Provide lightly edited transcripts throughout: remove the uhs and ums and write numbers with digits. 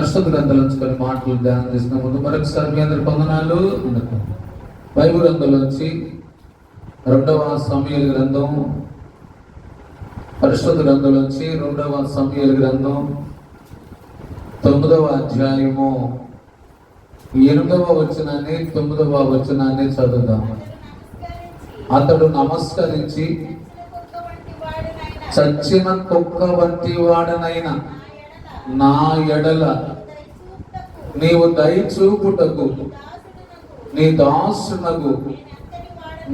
పరిశుద్ధ గ్రంథాలను కొన్ని మాటలు ధ్యానం చేసిన ముందు మరొకసారి మీ అందరి వందనాలు. బైబిల్ గ్రంథంలోంచి 2వ సమూయేలు గ్రంథం, పరిశుద్ధ గ్రంథంలోంచి 2వ సమూయేలు గ్రంథం 9వ అధ్యాయము 8వ వచనాన్ని 9వ వచనాన్ని చదువుదాం. అతడు నమస్కరించి, చచ్చిన కుక్క వంటి వాడనైనా నా ఎడల నీవు దయ చూపుటకు నీ దాసునకు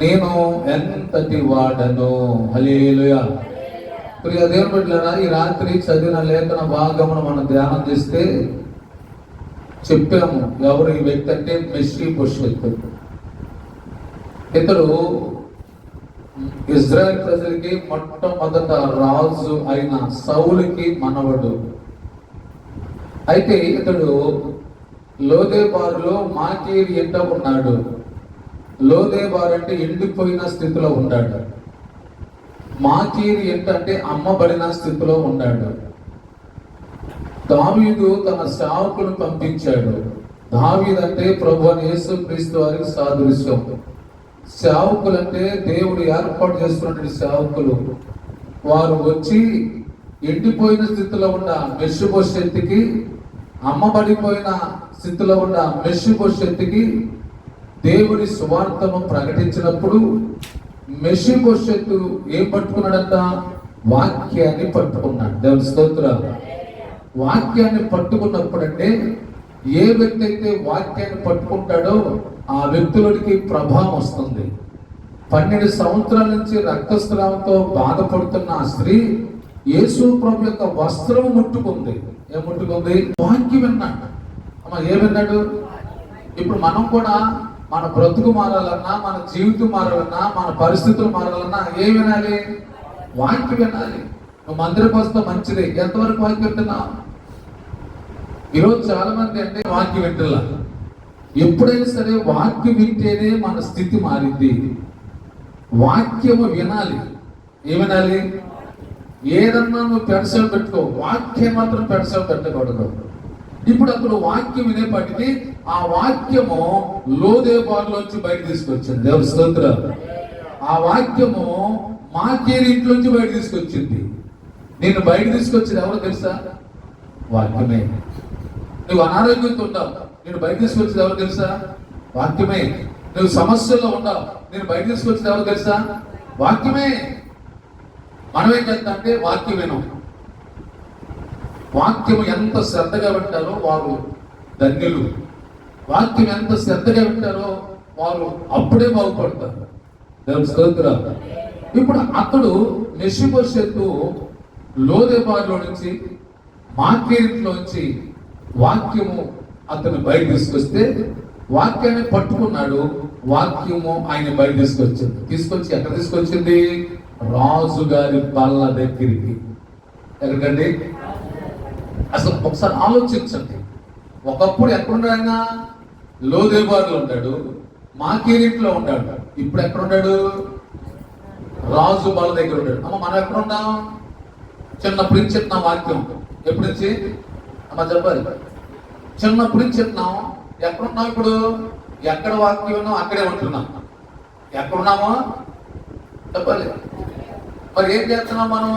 నేను ఎంతటి వాడను. హల్లెలూయా. ప్రియ దేవుని బిడ్డలారా, ఈ రాత్రి చదివిన లేఖన భాగమును మనం ధ్యానం చేస్తే చెప్పాము ఎవరు ఈ వ్యక్తి అంటే మెఫీబోషెత్. ఇతడు ఇజ్రాయెల్ ప్రజలకి మొట్టమొదట రాజు అయిన సౌలుకి మనవడు. అయితే ఇతడు లోదేబారులో మాకీరు ఎంట ఉన్నాడు. లోదేబారు అంటే ఎండిపోయిన స్థితిలో ఉన్నాడు. మాకీరు ఎంట అంటే అమ్మబడిన స్థితిలో ఉన్నాడు. దావీదు తన సేవకులను పంపించాడు. దావీదు అంటే ప్రభువైన యేసుక్రీస్తు వారికి సాదృశ్యం. సేవకులు అంటే దేవుడు ఏర్పాటు చేస్తున్నటువంటి సేవకులు. వారు వచ్చి ఎండిపోయిన స్థితిలో ఉన్న మెఫీబోషెత్తుకి, అమ్మబడిపోయిన స్థితిలో ఉన్న మెఫీబోషెత్తుకి దేవుడి సువార్తను ప్రకటించినప్పుడు మెఫీబోషెత్తు ఏం పట్టుకున్నాడంట? వాక్యాన్ని పట్టుకున్నాడు. దేవుని స్తోత్రం. వాక్యాన్ని పట్టుకున్నప్పుడు అంటే ఏ వ్యక్తి అయితే వాక్యాన్ని పట్టుకుంటాడో ఆ వ్యక్తులకి ప్రభావం వస్తుంది. 12 సంవత్సరాల నుంచి రక్తస్రావంతో బాధపడుతున్న ఆ స్త్రీ యేసు ప్రభు యొక్క వస్త్రం ముట్టుకుంది. ఏం ముట్టుకుంది? వాక్యం విన్నాడు. అమ్మ ఏం విన్నాడు? ఇప్పుడు మనం కూడా మన బ్రతుకు మారాలన్నా, మన జీవితం మారాలన్నా, మన పరిస్థితులు మారాలన్నా ఏం వినాలి? వాక్యం వినాలి. నువ్వు మందిరకు వస్తే మంచిది. ఎంతవరకు వాక్యం వింటున్నావు? ఈరోజు చాలా మంది అంటే వాక్యం వింటున్నా. ఎప్పుడైనా సరే వాక్యం వింటేనే మన స్థితి మారింది. వాక్యము వినాలి. ఏం వినాలి? ఏదన్నా నువ్వు పెడసలు పెట్టుకో, వాక్యం మాత్రం పెడసలు పెట్టకూడదు. ఇప్పుడు అతను వాక్యం వినేపటికి ఆ వాక్యము లోదేబారులోంచి బయట తీసుకొచ్చింది. దేవుని స్తోత్రం. ఆ వాక్యము మాకీరు ఇంట్లోంచి బయట తీసుకొచ్చింది. నేను బయట తీసుకొచ్చింది ఎవరో తెలుసా? వాక్యమే. నువ్వు అనారోగ్యంతో ఉంటావు, నేను బయట తీసుకొచ్చింది ఎవరు తెలుసా? వాక్యమే. నువ్వు సమస్యల్లో ఉండవు, నేను బయట తీసుకొచ్చింది ఎవరు తెలుసా? వాక్యమే. మనం ఏం చేస్తా అంటే వాక్యం వినం. వాక్యం ఎంత శ్రద్ధగా వింటారో వారు ధన్యులు. వాక్యం ఎంత శ్రద్ధగా వింటారో వారు అప్పుడే బాగుపడతారు. దేవుని స్తోత్రం. ఇప్పుడు అతడు మెఫీబోషెతు లోదెబారులో నుంచి, మాకీరులోంచి వాక్యము అతను బయట తీసుకొస్తే వాక్యాన్ని పట్టుకున్నాడు. వాక్యము ఆయన బయట తీసుకొచ్చి ఎక్కడ తీసుకొచ్చింది? రాజుగారి బల్ల దగ్గరికి. ఎక్కడికండి? అసలు ఒకసారి ఆలోచించండి. ఒకప్పుడు ఎక్కడున్నాడు ఆయన? లోదెబారులో ఉంటాడు, మాకీరింట్లో ఉంటాడు. ఇప్పుడు ఎక్కడున్నాడు? రాజు బల్ల దగ్గర ఉంటాడు. అమ్మ మనం ఎక్కడున్నాం? చిన్నప్పుడు నుంచి చెప్తున్నాం వాక్యం. ఎప్పటి నుంచి అమ్మ చెప్పాలి? చిన్నప్పుడు నుంచి చెప్తున్నాం. ఎక్కడున్నాం ఇప్పుడు? ఎక్కడ వాక్యం ఉన్నాం అక్కడే ఉంటున్నాం. ఎక్కడున్నామో చెప్పాలి. మరి ఏం చేస్తున్నాం మనం?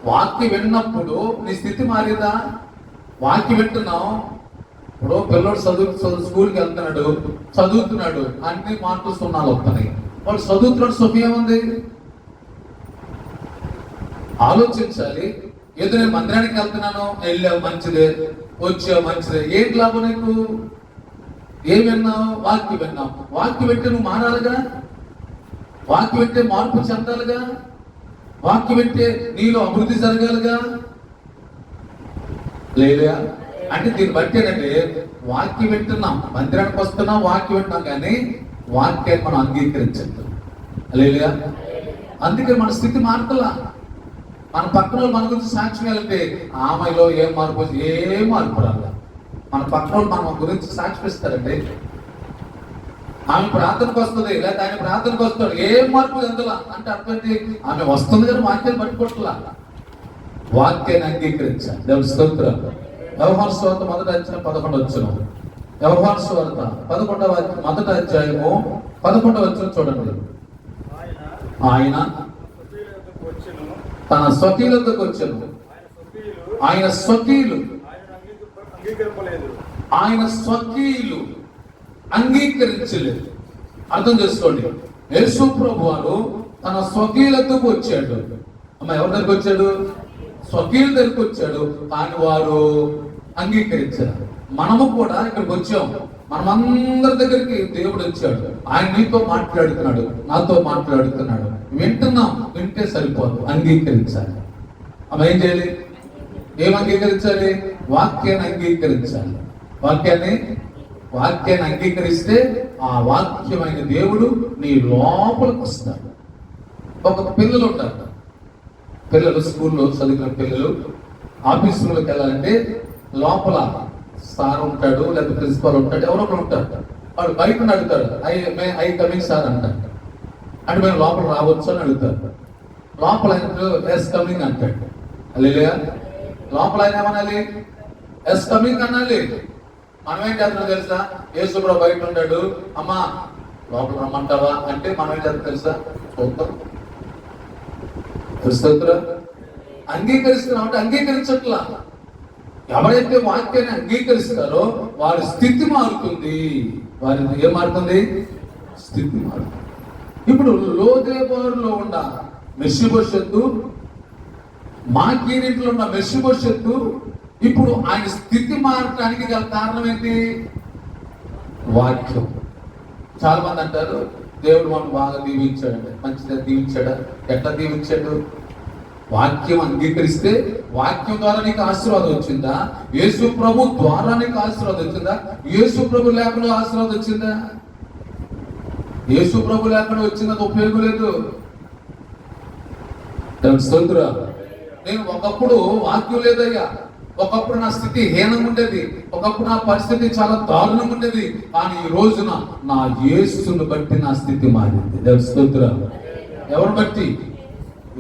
వాక్యం విన్నప్పుడు నీ స్థితి మారిందా? వాక్యం వింటున్నాం. ఇప్పుడు పిల్లడు స్కూల్కి వెళ్తున్నాడు, చదువుతున్నాడు, అన్ని మార్కులు 0 వస్తున్నాయి. వాడు చదువుతున్నాడు, సమయం ఉంది. ఆలోచించాలి. ఏదో నేను మందిరానికి వెళ్తున్నాను, వెళ్ళావు మంచిదే, వచ్చావు మంచిదే. ఏంటి లాభం నీకు? ఏం విన్నావు? వాక్యం విన్నావు. వాక్యం వింటే నువ్వు మారాలిగా. వాక్యం వింటే మార్పు చెందాలిగా. వాక్యం వింటే నీలో అభివృద్ధి జరగాలిగా. లేదా అంటే దీన్ని బట్టేనంటే వాక్యం వింటున్నాం, మందిరానికి వస్తున్నాం, వాక్యం వింటున్నాం, కానీ వాక్యాన్ని మనం అంగీకరించద్దు. లేదా అందుకే మన స్థితి మారుతలా. మన పక్కన మన గురించి సాక్ష్యం వెళ్తే ఆమెలో ఏం మార్పు? ఏం మార్పు రాల. మన పక్కన మన గురించి సాక్ష్యం ఇస్తారండి. ఆమె ప్రార్థనకు వస్తుంది, లేదా ఆయన ప్రార్థనకు వస్తాడు, ఏం మార్పు ఎందులా అంటే అర్థం ఆమె వస్తుంది కానీ వాక్యాన్ని పట్టుకోవట్లా. వాక్యాన్ని అంగీకరించాలి. దేవుని స్తోత్రం. యోహాను సువార్త 1వ అధ్యాయం 11వ వచనం. యోహాను సువార్త 11వ అధ్యాయము 11వ వచనం చూడండి. ఆయన తన స్వకీయులకు వచ్చెను, ఆయన స్వకీయులు అంగీకరించలేదు. అర్థం చేసుకోండి, యేసు ప్రభు వారు తన స్వకీయులకు వచ్చాడు. అమ్మ ఎవరి దగ్గరికి వచ్చాడు? స్వకీయుల దగ్గరికి వచ్చాడు, కానీ వారు అంగీకరించారు. మనము కూడా ఇక్కడికి వచ్చాం, మనమందరి దగ్గరికి దేవుడు వచ్చాడు. ఆయన నీతో మాట్లాడుతున్నాడు, నాతో మాట్లాడుతున్నాడు. వింటున్నాం, వింటే సరిపోదు, అంగీకరించాలి. అమ్మ ఏం చేయాలి? ఏం అంగీకరించాలి? వాక్యాన్ని అంగీకరించాలి. వాక్యాన్ని అంగీకరిస్తే ఆ వాక్యమైన దేవుడు నీ లోపలికి వస్తాడు. ఒక పిల్లలు ఉంటారు, పిల్లలు స్కూల్లో చదివిన పిల్లలు ఆఫీసులోకి వెళ్ళాలంటే లోపల సార్ ఉంటాడు, లేదా ప్రిన్సిపాల్ ఉంటాడు, ఎవరో ఒకరు ఉంటారు. వాడు బయట అడుగుతాడు, ఐ కమింగ్ సార్ అంటాడు. అంటే మేము లోపల రావచ్చు అని అడుగుతారు. లోపల ఎస్ కమింగ్ అంటాడు. అల్లెలుయా. లోపల ఆయన ఏమనాలి? ఎస్ కమింగ్ అనాలి. మనం ఏం చేస్తున్నాం తెలుసా? యేసుప్రభు బయట ఉంటాడు, అమ్మా లోపల రమ్మంటావా అంటే మనం ఏం చేస్తాం తెలుసా? చూద్దాం. అంగీకరిస్తున్నాం అంటే అంగీకరించట్లా. ఎవరైతే వాక్యాన్ని అంగీకరిస్తారో వారి స్థితి మారుతుంది. వారి ఏం మారుతుంది? స్థితి మారుతుంది. ఇప్పుడు లోదేబారులో ఉన్న మెషిబోషెతు, మాకీరింట్లో ఉన్న మెషిబోషెతు, ఇప్పుడు ఆయన స్థితి మారటానికి గల కారణం ఏంటి? వాక్యం. చాలా మంది అంటారు దేవుడు మనం బాగా దీవించాడండి. మంచిగా దీవించాడా? ఎట్లా దీవించాడు? వాక్యం అంగీకరిస్తే వాక్యం ద్వారా నీకు ఆశీర్వాదం వచ్చిందా? యేసు ప్రభు ద్వారా నీకు ఆశీర్వాదం వచ్చిందా? యేసు ప్రభు లేకుండా ఆశీర్వాదం వచ్చిందా? యేసు ప్రభు లేకుండా వచ్చిందని ఉపయోగం లేదు. నేను ఒకప్పుడు వాక్యం లేదయ్యా, ఒకప్పుడు నా స్థితి హీనంగా ఉండేది, ఒకప్పుడు నా పరిస్థితి చాలా దారుణంగా ఉండేది, కానీ ఈ రోజున నా యేసును బట్టి నా స్థితి మారింది. స్తోత్రం. ఎవరు బట్టి?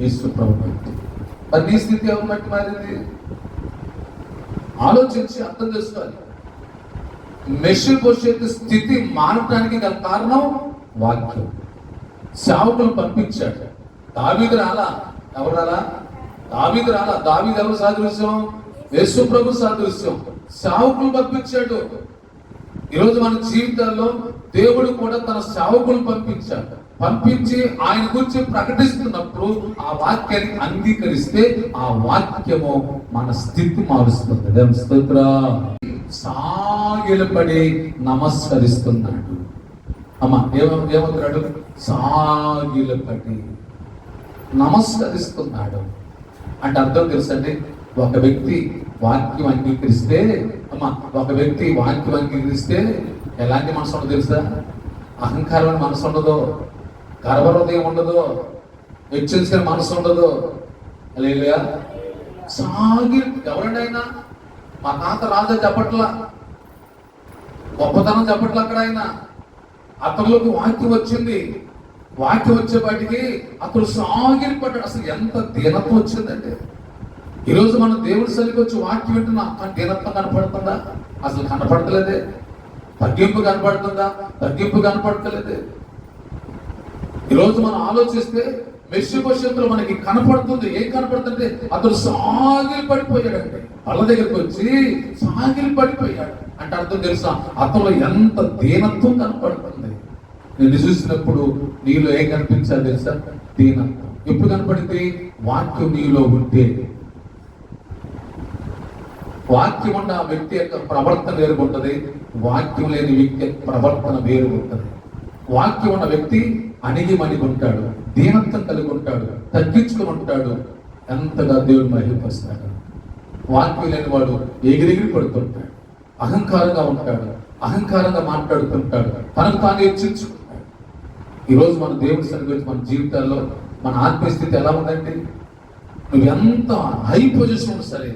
యేసు ప్రభు బట్టి. మరి నీ స్థితి ఎవరు బట్టి మారింది? ఆలోచించి అర్థం చేసుకోవాలి. మెషిబోషెతు స్థితి మారటానికి గల కారణం వాక్యం. సేవకులు పంపించాడు. దావీదు రాలా. ఎవరు రాలా? దావీదు రాలా. దావీదు ఎవరు సాదృశ్యం? యేసు ప్రభు సాదృశ్యం. సేవకులు పంపించాడు. ఈరోజు మన జీవితాల్లో దేవుడు కూడా తన సేవకులు పంపించాడు. పంపించి ఆయన గురించి ప్రకటిస్తున్నప్పుడు ఆ వాక్యాన్ని అంగీకరిస్తే ఆ వాక్యము మన స్థితి మారుస్తుంది. సాగిలపడి నమస్కరిస్తున్నాడు. అమ్మ ఏమంటున్నాడు? సాగిలపడి నమస్కరిస్తున్నాడు అంటే అర్థం తెలుసండి. ఒక వ్యక్తి వాక్యం అంగీకరిస్తే, ఒక వ్యక్తి వాక్యం అంగీకరిస్తే ఎలాంటి మనసు ఉండదు తెలుసా? అహంకారమైన మనసు ఉండదు, గర్వహృదయం ఉండదు, హెచ్చించిన మనసు ఉండదు. హల్లెలూయా. సాగి ఎవరండి ఆయన? మా తాత రాజా చెప్పట్లా, గొప్పతనం చెప్పట్లా. అక్కడ ఆయన అతనిలోకి వాక్యం వచ్చింది. వాక్యం వచ్చేపాటికి అతను సాగిరి పడ్డాడు. అసలు ఎంత దీనత్వం వచ్చిందంటే, ఈరోజు మనం దేవుడి సరికి వచ్చి వాక్యం వింటున్నా, కానీ దీనత్వం కనపడుతుందా? అసలు కనపడతలేదే. తగ్గింపు కనపడుతుందా? తగ్గింపు కనపడతలేదే. ఈరోజు మనం ఆలోచిస్తే మెషిబోషెతులో మనకి కనపడుతుంది. ఏం కనపడుతుంటే అతను సాగిలి పడిపోయాడంటే, వాళ్ళ దగ్గరికి వచ్చి సాగిలి పడిపోయాడు అంటే అర్థం తెలుసా? అతను ఎంత దీనత్వం కనపడుతుంది. నేను చూసినప్పుడు నీలో ఏం కనిపించాలి తెలుసా? దీనత్వం. ఎప్పుడు కనపడింది? వాక్యం నీలో ఉంటే. వాక్యం ఉన్న వ్యక్తి యొక్క ప్రవర్తన వేరు ఉంటుంది, వాక్యం లేని వ్యక్తి యొక్క ప్రవర్తన వేరు ఉంటుంది. వాక్యం ఉన్న వ్యక్తి అణిగి ఉంటాడు, దీనత్వం కలిగి ఉంటాడు, తగ్గించుకుని ఉంటాడు, ఎంతగా దేవుడు మహిమపరుస్తాడు. వాక్యం లేని వాడు ఎగిరెగిరి పడుతుంటాడు, అహంకారంగా ఉంటాడు, అహంకారంగా మాట్లాడుతుంటాడు, తనకు తాను హెచ్చించుకుంటాడు. ఈరోజు మన దేవుడి సన్నిధిలో మన జీవితాల్లో మన ఆత్మీయ స్థితి ఎలా ఉందండి? నువ్వు ఎంత హై పొజిషన్ సరే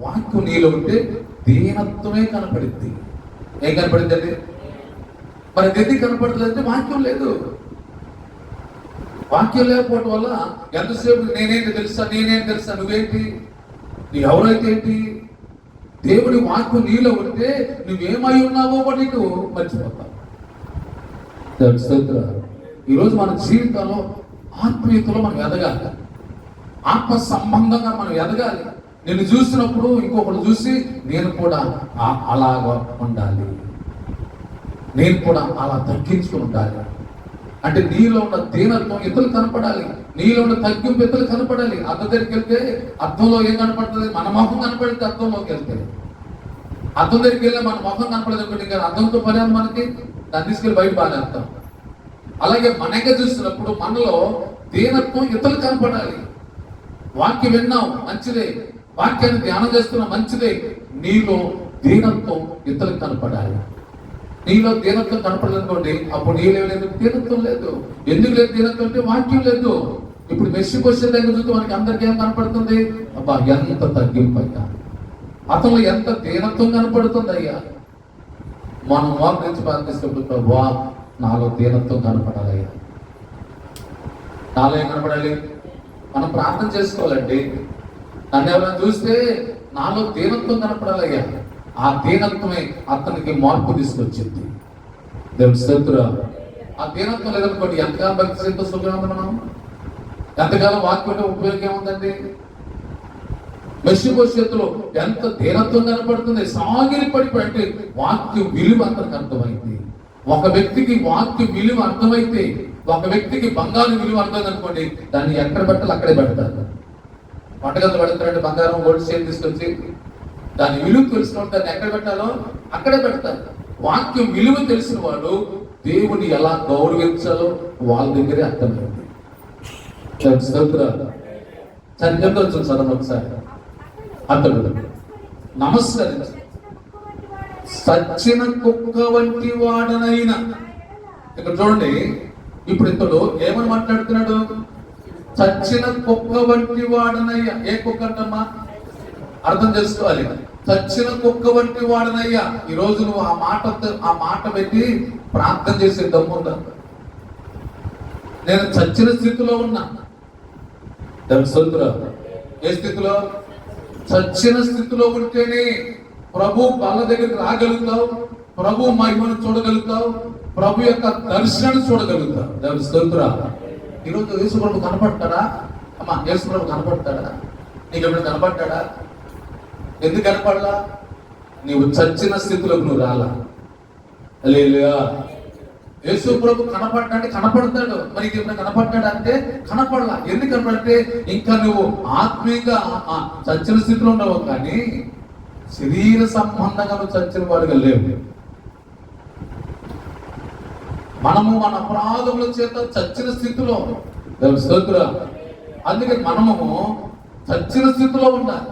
వాక్యం నీలో ఉంటే దీనత్వమే కనపడింది. ఏం కనపడిందండి? మరి ఎందుకు కనపడుతుందంటే వాక్యం లేదు. వాక్యం లేకపోవడం వల్ల ఎంతసేపు నేనేంటి తెలుసా, నువ్వేంటి, నీ ఎవరైతే ఏంటి, దేవుడి వాక్కు నీలో ఉంటే నువ్వేమై ఉన్నావో కూడా నీకు మర్చిపోతావు. ఈరోజు మన జీవితంలో ఆత్మీయతలో మనం ఎదగాలి, ఆత్మ సంబంధంగా మనం ఎదగాలి. నేను చూసినప్పుడు ఇంకొకరు చూసి నేను కూడా అలాగా ఉండాలి, నేను కూడా అలా తగ్గించుకుని ఉండాలి. అంటే నీలో ఉన్న దీనత్వం ఇతరులు కనపడాలి, నీలో ఉన్న తగ్గింపు ఇతరులు కనపడాలి. అద్దం దగ్గరికి వెళ్తే అద్దంలో ఏం కనపడుతుంది? మన ముఖం కనపడితే అద్దంలోకి వెళ్తే, అద్దం దగ్గరికి వెళ్ళి మన ముఖం కనపడదు అనుకోండి, ఇంకా అద్దంతో పని మనకి, దాన్ని తీసుకెళ్ళి బయట బాగాలేస్తాం. అలాగే మనగా చూసినప్పుడు మనలో దీనత్వం ఇతరులు కనపడాలి. వాక్యం విన్నాం మంచిదే, వాక్యాన్ని ధ్యానం చేస్తున్నా మంచిదే, నీలో దీనత్వం ఇతరులకు కనపడాలి. నీలో దీనత్వం కనపడదనుకోండి, అప్పుడు నీలో లేదు దీనత్వం లేదు. ఎందుకు లేదు దీనత్వం అంటే వాక్యం లేదు. ఇప్పుడు మెస్సికి వచ్చే దగ్గర చూస్తే మనకి అందరికీ ఏం కనపడుతుంది? అబ్బా ఎంత తగ్గింపు అయ్యా, అతను ఎంత దీనత్వం కనపడుతుంది అయ్యా. మనం మోకరించి ప్రార్థిస్తున్నప్పుడు వా నాలో దీనత్వం కనపడాలయ్యా, నాలో ఏం కనపడాలి? మనం ప్రార్థన చేసుకోవాలండి. నన్ను ఎవరైనా చూస్తే నాలో దీనత్వం కనపడాలయ్యా. ఆ దీనత్వమే అతనికి మార్పు తీసుకొచ్చింది. దేవుని స్తోత్రం. ఆ దీనత్వం లేదనుకోండి, ఎంతకాలం భక్తి చేస్తూ సుఖంగా ఉంది, మనం ఎంతకాలం వాక్యం ఉపయోగం ఏముందండి? మెస్సిపోషేతులో ఎంత దీనత్వం కనపడుతుంది, సాగిరి పడిపోయి వాక్యం విలువ అతనికి అర్థమైంది. ఒక వ్యక్తికి వాక్య విలువ అర్థమైతే, ఒక వ్యక్తికి బంగారం విలువ అర్థమైంది అనుకోండి, దాన్ని ఎక్కడ పెట్టాలి అక్కడే పెడతారు. వంటగదిలో పెడతారంటే బంగారం గోల్డ్ చైన్ తీసుకొచ్చి దాని విలువ తెలిసిన దాన్ని ఎక్కడ పెట్టాలో అక్కడే పెడతారు. వాక్యం విలువ తెలిసిన వాడు దేవుని ఎలా గౌరవించాలో వాళ్ళ దగ్గరే అర్థమైంది. చదివచ్చు చదవం ఒకసారి. అతడు నమస్కరించి సచ్చిన కుక్క వంటి వాడనైనా, ఇక్కడ చూడండి, ఇప్పుడు ఇతడు ఏమని మాట్లాడుతున్నాడు? చచ్చిన కుక్క వంటి వాడనయ్యా. ఏ కుక్క అంటమ్మా? అర్థం చేసుకోవాలి. చచ్చిన కుక్క వంటి వాడనయ్యా. ఈ రోజు నువ్వు ఆ మాట పెట్టి ప్రార్థన చేసే దమ్ముందా? నేను చచ్చిన స్థితిలో ఉన్నా. ఏ స్థితిలో? చచ్చిన స్థితిలో ఉంటేనే ప్రభు వాళ్ళ దగ్గరికి రాగలుగుతావు, ప్రభు మహిమను చూడగలుగుతావు, ప్రభు యొక్క దర్శనాన్ని చూడగలుగుతావు. దేవుని స్తోత్రం. ఈరోజు యేసు ప్రభు కనపడతాడా? అమ్మా, యేసు ప్రభు కనపడతాడా? నీకు ఎప్పుడు కనపడ్డా? ఎందుకు కనపడలా? నీవు చచ్చిన స్థితిలోకి నువ్వు రాలా. హల్లెలూయా. యేసు ప్రభు కనపడ్డాఅంటే కనపడతాడు. మరి ఎప్పుడైనా కనపడ్డాడు అంటే కనపడలా. ఎందుకు కనపడితే ఇంకా నువ్వు ఆత్మీయంగా చచ్చిన స్థితిలో ఉండవు, కానీ శరీర సంబంధంగా నువ్వు చచ్చిన వాడుగా లేవు. మనము మన అపరాధముల చేత చచ్చిన స్థితిలో, స్తోత్రం. అందుకే మనము చచ్చిన స్థితిలో ఉండాలి.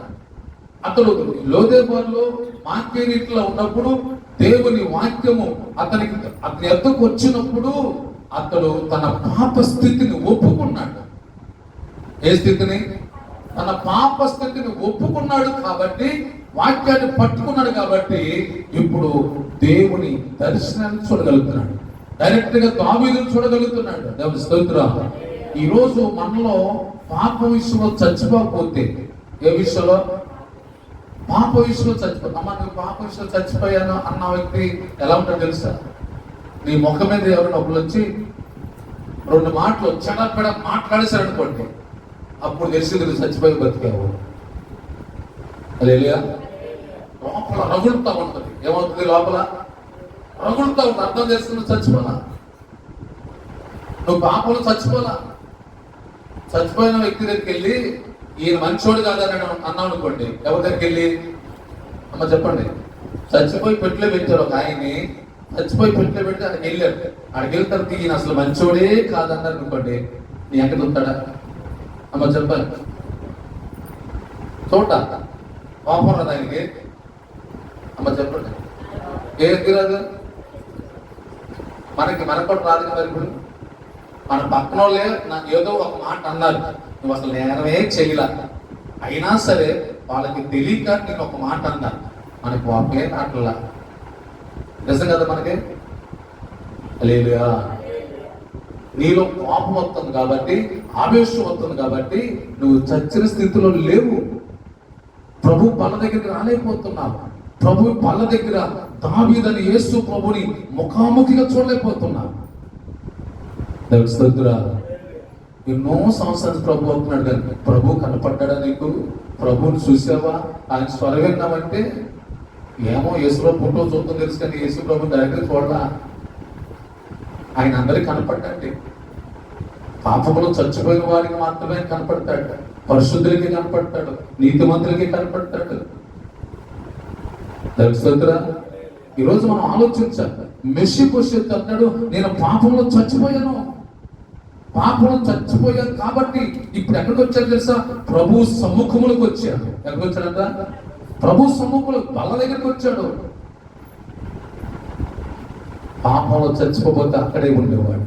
అతడు లోదేబారులో వాక్యరీతిలో ఉన్నప్పుడు దేవుని వాక్యము అతని ఎద్దకు వచ్చినప్పుడు అతడు తన పాప స్థితిని ఒప్పుకున్నాడు. ఏ స్థితిని? తన పాప స్థితిని ఒప్పుకున్నాడు. కాబట్టి వాక్యాన్ని పట్టుకున్నాడు. కాబట్టి ఇప్పుడు దేవుని దర్శనాన్ని చూడగలుగుతున్నాడు. డైరెక్ట్ గా దావీదును చూడగలుగుతున్నాడు. దేవుని స్తోత్రం. ఈ రోజు మనలో పాప విషయంలో చచ్చిపోకపోతే, ఏ విషయంలో? పాప విషయంలో చచ్చిపోతా. అమ్మ, నువ్వు పాప విషయంలో చచ్చిపోయాను అన్న వ్యక్తి ఎలా ఉంటాడు తెలుసా? నీ ముఖం మీద ఎవరైనా ఒకరు వచ్చి 2 మాటలు చెడపెడ మాట్లాడేశారు అనుకోండి, అప్పుడు తెలిసింది నువ్వు చచ్చిపోయి బతికావు. హల్లెలూయా. లోపల రగులుతా ఉంటుంది. ఏమవుతుంది? లోపల రగులుతా ఉంటుంది. అర్థం చేసుకుని చచ్చిపోలా. నువ్వు పాపంలో చచ్చిపోలా. చచ్చిపోయిన వ్యక్తి దగ్గరికి వెళ్ళి ఈయన మంచోడు కాదని అన్నావు అనుకోండి, ఎవరి దగ్గరికి వెళ్ళి? అమ్మ చెప్పండి. చచ్చిపోయి పెట్లో పెట్టారు ఒక ఆయన్ని, చచ్చిపోయి పెట్లో పెట్టి అక్కడికి వెళ్ళారు. అక్కడికి వెళ్ళిన తర్వాత ఈయన అసలు మంచోడే కాదన్నారు అనుకోండి, నీ ఎక్కడ ఉంటాడా? అమ్మ చెప్పాలి. చూడ పాపం రాదు ఆయనకి. అమ్మ చెప్పండి. ఏది రాదు? మనకు కూడా రాదు కదా. ఇప్పుడు మన పక్కన వాళ్ళే నాకు ఏదో ఒక మాట అన్నారు, నువ్వు అసలు నేరమే చేయలా, అయినా సరే వాళ్ళకి తెలియక నేను ఒక మాట అన్నారు. మనకి వాపే అట్లా నిజం కదా మనకి. హల్లెలూయా. నీలో కోపం వస్తుంది కాబట్టి, ఆవేశం వస్తుంది కాబట్టి నువ్వు చచ్చిన స్థితిలో లేవు. ప్రభు బల్ల దగ్గరికి రాలేకపోతున్నావు. ప్రభు బల్ల దగ్గర దావీదని యేసు ప్రభుని ముఖాముఖిగా చూడలేకపోతున్నావు. స్తోత్రా. ఎన్నో సంవత్సరాలు ప్రభు అవుతున్నాడు కానీ ప్రభు కనపడ్డా నీకు? ప్రభుని చూసావా? ఆయన స్వరం విన్నామంటే ఏమో యేసులో ఫోటో చూద్దాం తెలుసు కానీ యేసు ప్రభు డైరెక్ట్గా చూడరా. ఆయన అందరికి కనపడ్డండి. పాపములో చచ్చిపోయిన వారికి మాత్రమే కనపడతాడు, పరిశుద్ధులకి కనపడతాడు, నీతిమంతులకి కనపడతాడు. తెలుస్తుందిరా. ఈరోజు మనం ఆలోచించాలి. మెషిబోషెత్ అన్నాడు, నేను పాపంలో చచ్చిపోయాను, పాపంలో చచ్చిపోయాను కాబట్టి ఇప్పుడు ఎక్కడికి వచ్చాడు తెలుసా? ప్రభు సముఖములకు వచ్చాడు. ఎక్కడికి వచ్చాడంట? ప్రభు సముఖములు బల్ల దగ్గరికి వచ్చాడు. పాపంలో చచ్చిపోతే అక్కడే ఉండేవాడు,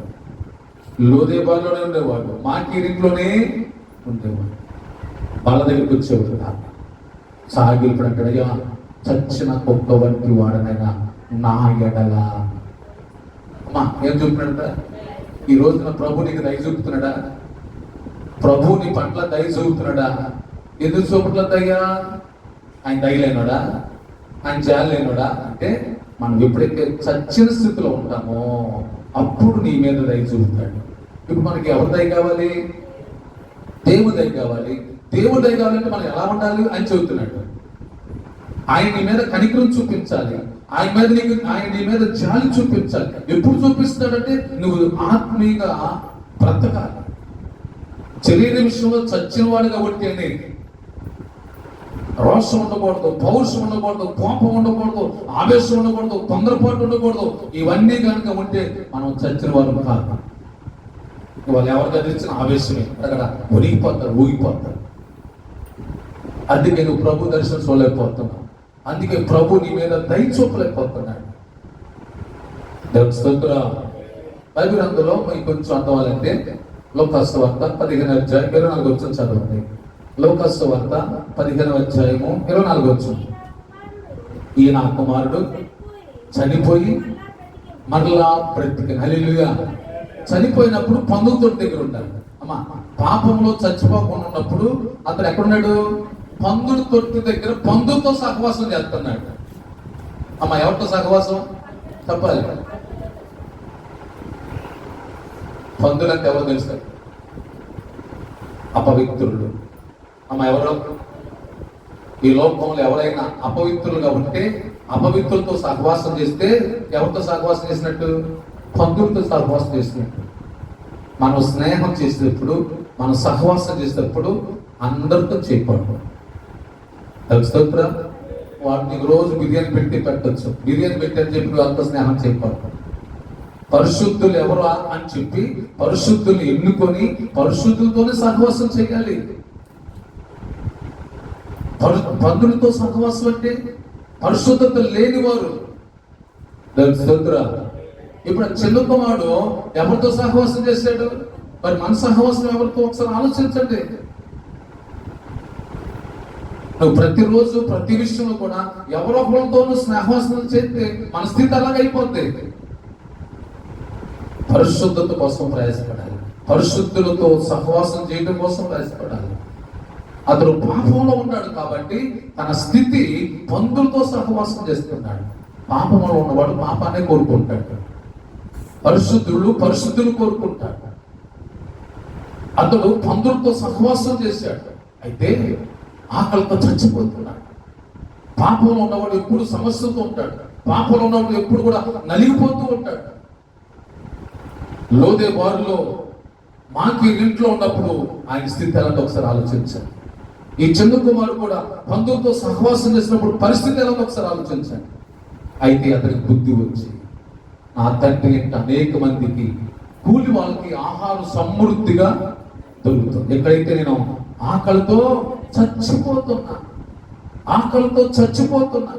లోదేబాలోనే ఉండేవాడు, మాకీరింట్లోనే ఉండేవాడు. బల్ల దగ్గరికి వచ్చేవాడు. సాగిలిప్పుడు అంటాడయ్యా, చచ్చిన కుక్క వంటి వాడనైనా నా ఎడల. అమ్మా ఏం చూపినాడంట? ఈ రోజున ప్రభు నీకు దయ చూపుతున్నాడా? ప్రభు నీ పట్ల దయ చూపుతున్నాడా? ఎందుకు చూపట్లేదయ్యా? ఆయన దయలేనాడా? ఆయన జాలేనాడా? అంటే మనం ఎప్పుడైతే చచ్చిన స్థితిలో ఉంటామో అప్పుడు నీ మీద దయ చూపుతాడు. ఇప్పుడు మనకి ఎవరి దయ కావాలి? దేవుడి దయ కావాలి. దేవుడి దయ కావాలంటే మనం ఎలా ఉండాలి అని చెబుతున్నాడు. ఆయన నీ మీద కనికరం చూపించాలి, ఆయన నీ మీద జాలి చూపించాలి. ఎప్పుడు చూపిస్తాడంటే నువ్వు ఆత్మీయంగా బ్రతకాలి. శరీర విషయంలో చచ్చిన వాడిగా ఉంటేనే రోషం ఉండకూడదు, పౌరుషం ఉండకూడదు, కోపం ఉండకూడదు, ఆవేశం ఉండకూడదు, తొందరపాటు ఉండకూడదు. ఇవన్నీ కనుక ఉంటే మనం చచ్చిన వారు కాదు. వాళ్ళు ఎవరు కదిలించిన ఆవేశమే అక్కడ ఒరిగిపోతారు, ఊగిపోతారు. అందుకే నువ్వు ప్రభు దర్శనం చూడలేకపోతున్నావు. అందుకే ప్రభు నీ మీద దయ చూపలేకపోతున్నాడు. బైబిల్ అందులో మీకు కొంచెం అర్థవాలంటే లోకాసు వార్త 15వ అధ్యాయం 24 వచ్చిన చదవండి. లోకాసు వార్త 15వ అధ్యాయము 24 వచ్చిన. ఈయన కుమారుడు చనిపోయి మరలా బ్రతికిన. హల్లెలూయా. చనిపోయినప్పుడు పందుల తోటి దగ్గర ఉంటాడు. అమ్మా, పాపంలో చచ్చిపోకుండా ఉన్నప్పుడు అతను ఎక్కడున్నాడు? పందుల తొట్టి దగ్గర పందులతో సహవాసం చేస్తున్నాడు. అమ్మ, ఎవరితో సహవాసం చెప్పాలి? పందులంటే ఎవరు తెలుసు? అపవిత్రులు. అమ్మ, ఎవరు? ఈ లోకంలో ఎవరైనా అపవిత్రులుగా ఉంటే, అపవిత్రులతో సహవాసం చేస్తే ఎవరితో సహవాసం చేసినట్టు? పందులతో సహవాసం చేసినట్టు. మనం స్నేహం చేసేటప్పుడు, మనం సహవాసం చేసేటప్పుడు అందరితో చేయకూడదు. స్తోత్రం. వాటిని రోజు బిర్యానీ పెట్టి పెట్టచ్చు. బిర్యానీ పెట్టి అని చెప్పి వాళ్ళతో స్నేహం చేయకూడదు. పరిశుద్ధులు ఎవరు అని చెప్పి పరిశుద్ధులు ఎన్నుకొని పరిశుద్ధులతోనే సహవాసం చేయాలి. పందులతో సహవాసం అంటే పరిశుద్ధత లేని వారు. స్తోత్రం. ఇప్పుడు చెల్లు కుమారుడు ఎవరితో సహవాసం చేశాడు? మరి మన సహవాసం ఎవరితో ఒకసారి ఆలోచించండి. నువ్వు ప్రతిరోజు ప్రతి విషయంలో కూడా ఎవరొకరితోనూ స్నేహవాసం చేస్తే మన స్థితి అలాగైపోద్ది. పరిశుద్ధత కోసం ప్రయాసపడాలి, పరిశుద్ధులతో సహవాసం చేయడం కోసం ప్రయాసపడాలి. అతను పాపంలో ఉన్నాడు కాబట్టి తన స్థితి పందులతో సహవాసం చేస్తున్నాడు. పాపంలో ఉన్నవాడు పాపాన్ని కోరుకుంటాడు, పరిశుద్ధులు కోరుకుంటాడు. అతడు పందులతో సహవాసం చేశాడు. అయితే ఆకలితో చచ్చిపోతున్నాడు. పాపంలో ఉన్నవాడు ఎప్పుడు సమస్యతో ఉంటాడు. పాపంలో ఉన్నవాడు ఎప్పుడు కూడా నలిగిపోతూ ఉంటాడు. లోదే బారులో మాకి ఇంట్లో ఉన్నప్పుడు ఆయన స్థితి ఎలాంటి ఒకసారి ఆలోచించాలి. ఈ చంద్ర కుమారుడు కూడా పందులతో సహవాసం చేసినప్పుడు పరిస్థితి ఎలాంటి ఒకసారి ఆలోచించాలి. అయితే అతనికి బుద్ధి వచ్చి, నా తండ్రి ఇంట అనేక మందికి కూలి వాళ్ళకి ఆహారం సమృద్ధిగా దొరుకుతుంది. ఎక్కడైతే నేను ఆకలితో చచ్చిపోతున్నా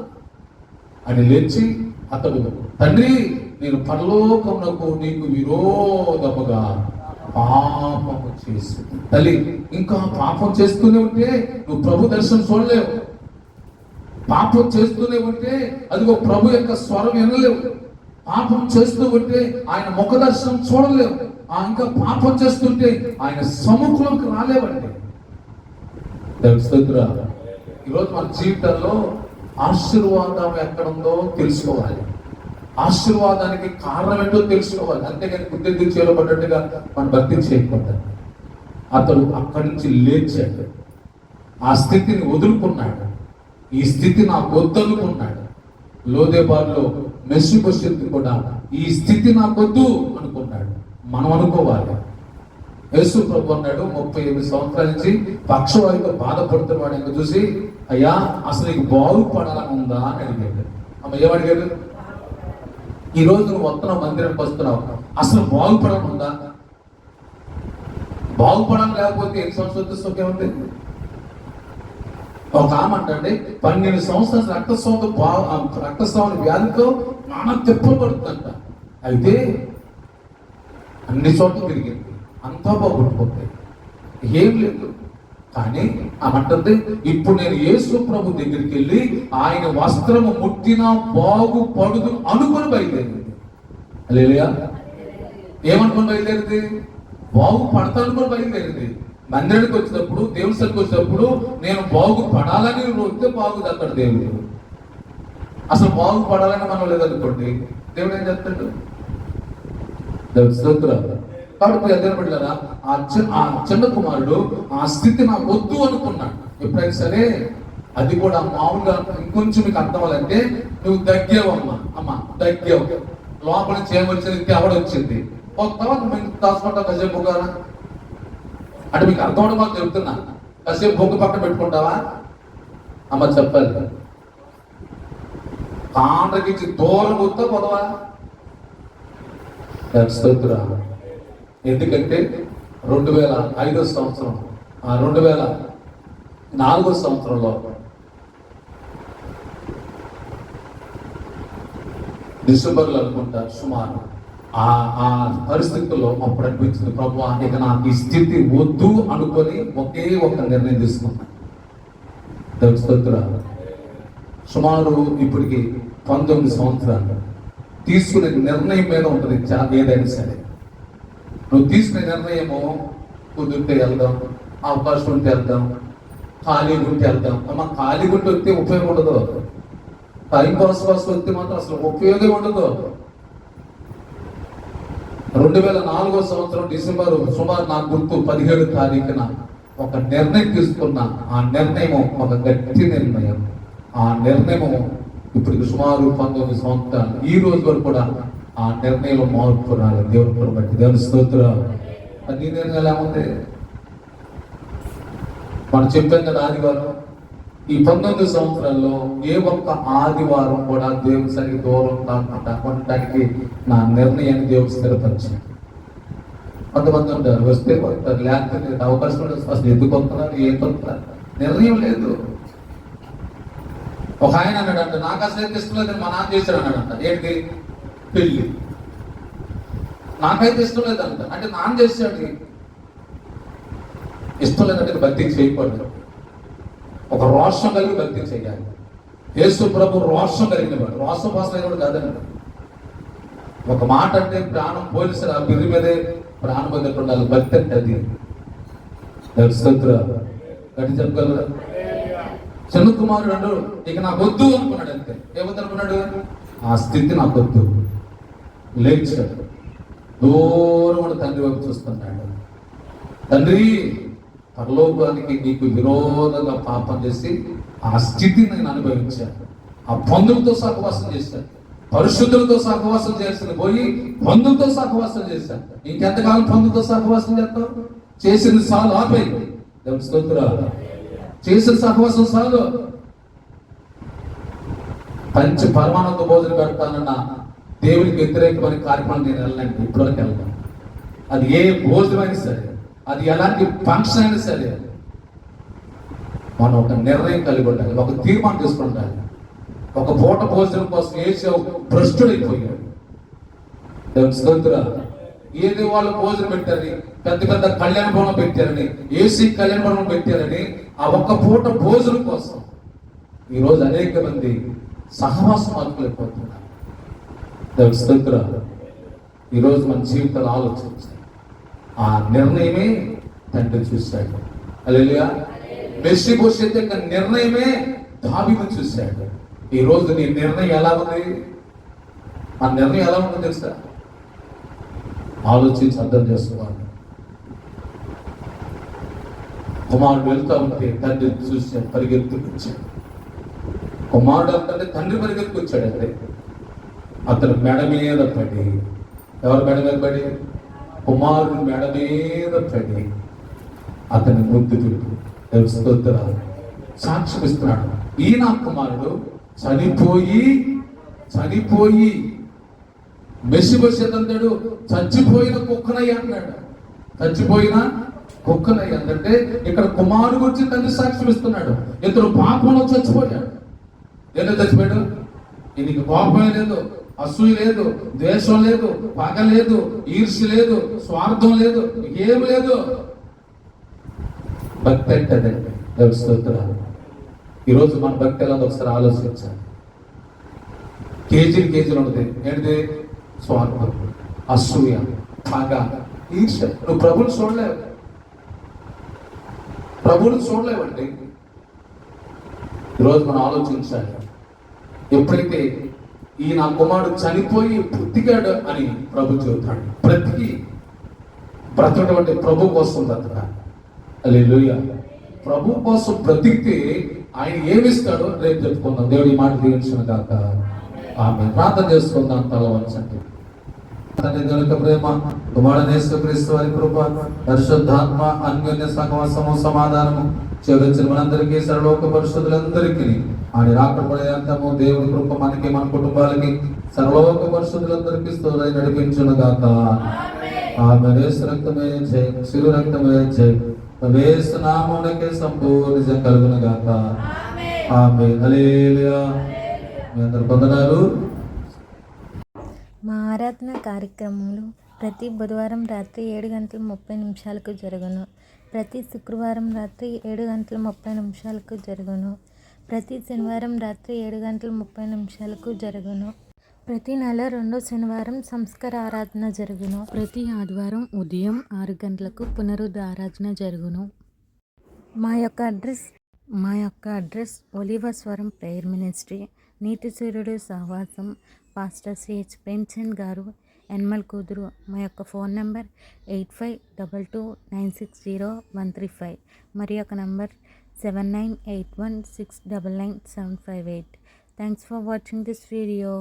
అని లేచి అతడు, తండ్రి, నేను పరలోకమునకు నీకు విరోధముగా పాపము చేసి. తల్లి, ఇంకా పాపం చేస్తూనే ఉంటే నువ్వు ప్రభు దర్శనం చూడలేవు. పాపం చేస్తూనే ఉంటే అదిగో ప్రభు యొక్క స్వరం వినలేవు. పాపం చేస్తూ ఉంటే ఆయన ముఖ దర్శనం చూడలేవు. ఇంకా పాపం చేస్తుంటే ఆయన సముఖంలోకి రాలేవండి. ఈరోజు మన జీవితంలో ఆశీర్వాదం ఎక్కడుందో తెలుసుకోవాలి. ఆశీర్వాదానికి కారణం ఏంటో తెలుసుకోవాలి. అంతేగాని బుద్ధి చేయబడ్డట్టుగా మనం భక్తి చేయకూడదు. అతడు అక్కడి నుంచి లేచాడు, ఆ స్థితిని వదులుకున్నాడు. ఈ స్థితి నాకు వద్దనుకున్నాడు. లోదేబారులో మెస్సిబోషెతు కూడా ఈ స్థితి నాకొద్దు అనుకున్నాడు. మనం అనుకోవాలి. యేసు ప్రభు అన్నాడు, 38 సంవత్సరాల నుంచి పక్షవాయువుతో బాధపడుతున్నవాడు ఇంకా చూసి, అయ్యా అసలు నీకు బాగుపడాలని ఉందా అని అడిగాడు. అమ్మ ఏమడిగాడు? ఈ రోజు నువ్వు వస్తున్నావు, మందిరానికి వస్తున్నావు, అసలు బాగుపడాలని ఉందా? బాగుపడాలి లేకపోతే 8 సంవత్సరాలతో సుఖం ఉంది. ఒక ఆమె అంటే 12 సంవత్సరాలు రక్తస్రావం వ్యాధితో నానా తెప్పలు పడుతుందంట. అయితే అన్ని చోట్ల తిరిగింది, అంతా బాగుండిపోతాయి, ఏం లేదు. కానీ ఆమంటుంది, ఇప్పుడు నేను యేసు ప్రభు దగ్గరికి వెళ్ళి ఆయన వస్త్రము ముట్టినా బాగుపడుదు అనుకుని బయలుదేరింది. హల్లెలూయా. ఏమనుకుని బయలుదేరింది? బాగుపడతా అనుకుని బయలుదేరింది. మందిరానికి వచ్చినప్పుడు, దేవుని సరికి వచ్చినప్పుడు నేను బాగుపడాలని వస్తే బాగుంది అక్కడ దేవుడు. అసలు బాగుపడాలని మనం లేదనుకోండి, దేవుడు ఏం చేస్తాడు? కాబట్టి ఎద్దరు బిడ్డలారా, ఆ చిన్న కుమారుడు ఆ స్థితి నాకు వద్దు అనుకున్నాడు. ఎప్పుడైనా సరే అది కూడా మామూలుగా ఇంకొంచెం మీకు అర్థం అవ్వాలంటే, నువ్వు దగ్గేవు అమ్మ దగ్గేవు, లోపల నుంచి ఏమొచ్చింది? తేవడొచ్చింది. ఒక తర్వాత మీకు దాచుకుంటావు కాసేపు కదా అంటే మీకు అర్థం అవడం మాకు చెప్తున్నా. కాసేపు బొగ్గు పక్కన పెట్టుకుంటావా? అమ్మ చెప్పాలి. కాండ్రకించి దూరం గుర్తా పొదవా? ఎందుకంటే 2005 సంవత్సరం 2004 సంవత్సరంలో డిసెంబర్లో అనుకుంటా సుమారు ఆ పరిస్థితుల్లో అప్పుడు అనిపించింది, ప్రభువా ఇక నాకు ఈ స్థితి వద్దు అనుకొని ఒకే ఒక నిర్ణయం తీసుకున్నాను. సుమారు ఇప్పటికి 19 సంవత్సరాలు తీసుకునే నిర్ణయం మీద ఉంటుంది ఏదైనా సరే. నువ్వు తీసుకునే నిర్ణయము కుదిరితే వెళ్దాం, అవకాశం ఉంటే వెళ్దాం, ఖాళీ ఉంటే వెళ్దాం. అమ్మ ఖాళీ ఉంటే వస్తే ఉపయోగం ఉండదు. టైం పాస్ వస్తే మాత్రం అసలు ఉపయోగం ఉండదు. 2004 సంవత్సరం డిసెంబర్ సుమారు నాకు గుర్తు 17 తారీఖున ఒక నిర్ణయం తీసుకున్నా. ఆ నిర్ణయం ఒక గట్టి నిర్ణయం. ఆ నిర్ణయం ఇప్పటికి సుమారు 19 సంవత్సరాలు ఈ రోజు వరకు కూడా ఆ నిర్ణయంలో మార్పు రాలేదు. దేవుని బట్టి దేవుని స్తోత్రం. నీ నిర్ణయం ఎలా ఉంది? మనం చెప్పాం కదా ఆదివారం, ఈ 19 సంవత్సరాల్లో ఏ ఒక్క ఆదివారం కూడా దేవుని సరికి దూరం కాకుండా ఉండడానికి నా నిర్ణయాన్ని దేవుడు స్థిరపరిచాడు. కొంతమంది ఉంటారు, వస్తే వస్తారు, లేకపోతే అవకాశం ఉండదు. అసలు ఎందుకు వస్తున్నారు, ఏం వస్తున్నారు, నిర్ణయం లేదు. ఒక ఆయన అన్నాడంట, నాకు అసలు ఏం ఇష్టం లేదని మా నాన్న చేశాడు అన్నాడంట. ఏంటి? పెళ్ళి. నాకైతే ఇష్టం లేదంట. అంటే నాన్న చేశాడు. ఇష్టం లేదంటే భక్తి చేయకూడదు. ఒక రోషం కలిగి భక్తి చేయాలి. యేసు ప్రభు రోషం కలిగిన వాడు, రోషం పాసన కూడా కాదండి. ఒక మాట అంటే ప్రాణం పోలీసులు ఆ బిర్రి మీదే ప్రాణం మీద ఉండాలి. భక్తి అంటే అది. గట్టి చెప్పగలరా? చిన్న కుమారుడు అంటూ ఇక నాకు వద్దు అనుకున్నాడు. అంతే. ఏమనుకున్నాడు? ఆ స్థితి నాకు వద్దు. లేచాడు, దూరం తండ్రి వైపు చూస్తున్నాడు. తండ్రి, పరలోకానికి నీకు విరోధంగా పాపం చేసి ఆ స్థితిని నేను అనుభవించాను. ఆ బంధువులతో సహవాసం చేశాను, పరిశుద్ధులతో సహవాసం చేసిన పోయి బంధువులతో సహవాసం చేశాను. ఇంకెంతకాలం బంధువులతో సహవాసం చేస్తావు? చేసింది చాలు, ఆపేయి. దేవుని స్తోత్రాలు. చేసిన సహవాసం చాలు. పంచ పరమానంద భోజనం పెడతానన్న దేవునికి వ్యతిరేకమైన కార్యక్రమాలు నేను వెళ్ళండి, ఇప్పటివరకు వెళ్తాను. అది ఏ భోజనమైనా సరే, అది ఎలాంటి ఫంక్షన్ అయినా సరే, మనం ఒక నిర్ణయం కలిగి ఉండాలి, ఒక తీర్మానం తీసుకుని ఉండాలి. ఒక పూట భోజనం కోసం ఏసావు భ్రష్టుడైపోయాడు. ఏది వాళ్ళు భోజనం పెట్టారని, పెద్ద పెద్ద కళ్యాణ భవనం పెట్టారని, ఏసీ కళ్యాణ భవనం పెట్టారని, ఆ ఒక్క పూట భోజనం కోసం ఈరోజు అనేక మంది సహవాసం ఆదుకోలేకపోతున్నారు. ఈరోజు మన జీవితాలు ఆలోచించాలి. ఆ నిర్ణయమే తండ్రి చూశాడు. హల్లెలూయా. మెఫీబోషెత్ యొక్క నిర్ణయమే దావీదు చూశాడు. ఈ రోజు నీ నిర్ణయం ఎలా ఉంది? ఆ నిర్ణయం ఎలా ఉందో తెలుసా? ఆలోచించి అర్థం చేసుకోవాలి. కుమారుడు వెళ్తా ఉంటే తండ్రి చూసి పరిగెత్తుకొచ్చాడు. కుమారుడు అంటే తండ్రి పరిగెత్తుకొచ్చాడు. అంటే అతను మెడ మీద పడి, ఎవరు మెడ మీద పడి? కుమారుడు మెడ మీద పడి అతని ముద్దు పెట్టి సాక్ష్యం ఇస్తున్నాడు. ఈ నా కుమారుడు చనిపోయి మెఫీబోషెత్ అంటాడు, చచ్చిపోయిన కుక్కనయ్య అన్నాడు. చచ్చిపోయిన కుక్కనయ్య అంటే ఇక్కడ కుమారుడు గురించి తండ్రి సాక్ష్యం ఇస్తున్నాడు. ఇతడు పాపంలో చచ్చిపోయాడు. ఏదో చచ్చిపోయాడు? ఈయనకి కోపమే లేదు, అసూయ లేదు, ద్వేషం లేదు, పగ లేదు, ఈర్ష్య లేదు, స్వార్థం లేదు, ఏం లేదు. భక్తి అంటే స్తోత్రాలు. ఈరోజు మన భక్తి ఎలా ఒకసారి ఆలోచించాలి. కేజీలు ఉన్నది ఏంటిది? స్వార్థం, అసూయ, పగ, ఈర్ష్య. నువ్వు ప్రభువుని చూడలేవండి. ఈరోజు మనం ఆలోచించాలి. ఎప్పుడైతే ఈ నా కుమారుడు చనిపోయి బ్రతికాడు అని ప్రభు చెబుతాడు. బ్రతకడం అంటే ప్రభు కోసం బ్రతకాలి. హల్లెలూయా. ప్రభు కోసం బ్రతికితే ఆయన ఏమిస్తాడో రేపు చెప్పుకుందాం. దేవుడి మాట దీవించిన గాక. ఆమేన్. ప్రార్థన చేసుకుందాం. తల వంచండి. తండ్రి దేవుని ప్రేమ, కుమారుడైన యేసుక్రీస్తు వారి కృప, పరిశుద్ధాత్మ అన్యోన్య సహవాసము సమాధానము చెవించిన మనందరికీ, సర్వలోక పరిశుద్ధులందరికీ ఆయన రాకడపడే అంతము దేవుని కృప మనకి, మన కుటుంబాలకి, సర్వలోక పరిశుద్ధులందరికీ స్తోత్రం నడిపించును గాక. ఆమేన్. యేసు రక్తమే జయం, శిలువ రక్తమే జయం, యేసు నామమునకే సంపూర్ణ విజయం కలుగును గాక. ఆమేన్. హల్లెలూయా. మీ అందరూ పొందనాలు. మా ఆరాధన కార్యక్రమాలు ప్రతి బుధవారం రాత్రి 7:30 జరుగును. ప్రతి శుక్రవారం రాత్రి 7:30 జరుగును. ప్రతి శనివారం రాత్రి 7:30 జరుగును. ప్రతి నెల 2వ శనివారం సంస్కార ఆరాధన జరుగును. ప్రతి ఆదివారం ఉదయం 6 గంటలకు పునరుద్ధ ఆరాధన జరుగును. మా యొక్క అడ్రస్ ఒలివస్వరం ప్రేయర్ మినిస్ట్రీ, నీతి సూర్యుడు సహవాసం, పాస్టర్ సిహెచ్ ప్రేమ్చంద్ గారు, ఎన్మల్ కూతురు. మా యొక్క ఫోన్ నెంబర్ 8522960135. మరి యొక్క number 7981699758. Thanks for watching this video.